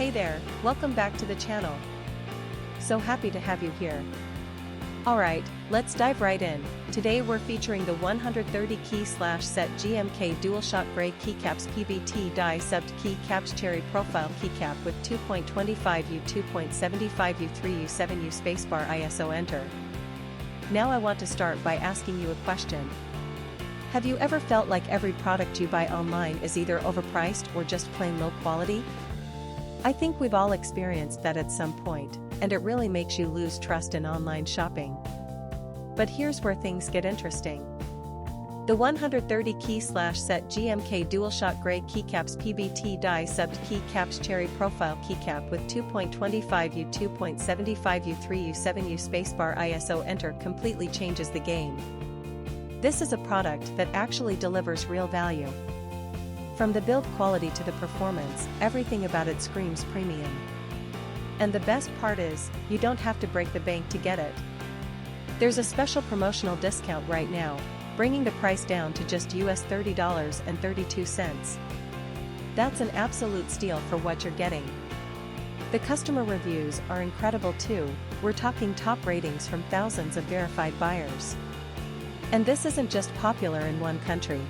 Hey there, welcome back to the channel. So happy to have you here. Alright, let's dive right in. Today we're featuring the 130 key set GMK Dualshot Gray Keycaps PBT die subbed Keycaps Cherry Profile Keycap with 2.25U 2.75U 3U 7U Spacebar ISO Enter. Now I want to start by asking you a question. Have you ever felt like every product you buy online is either overpriced or just plain low quality? I think we've all experienced that at some point, and it really makes you lose trust in online shopping. But here's where things get interesting. The 130 key set GMK Dualshot Gray Keycaps PBT die subbed Keycaps Cherry Profile Keycap with 2.25U 2.75U 3U 7U Spacebar ISO Enter completely changes the game. This is a product that actually delivers real value. From the build quality to the performance, everything about it screams premium. And the best part is, you don't have to break the bank to get it. There's a special promotional discount right now, bringing the price down to just US $30.32. That's an absolute steal for what you're getting. The customer reviews are incredible too, we're talking top ratings from thousands of verified buyers. And this isn't just popular in one country.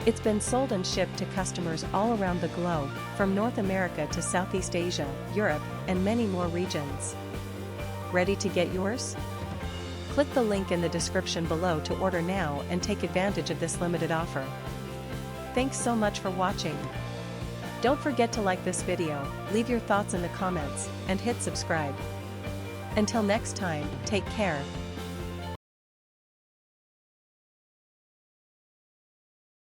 It's been sold and shipped to customers all around the globe, from North America to Southeast Asia, Europe, and many more regions. Ready to get yours? Click the link in the description below to order now and take advantage of this limited offer. Thanks so much for watching. Don't forget to like this video, leave your thoughts in the comments, and hit subscribe. Until next time, take care.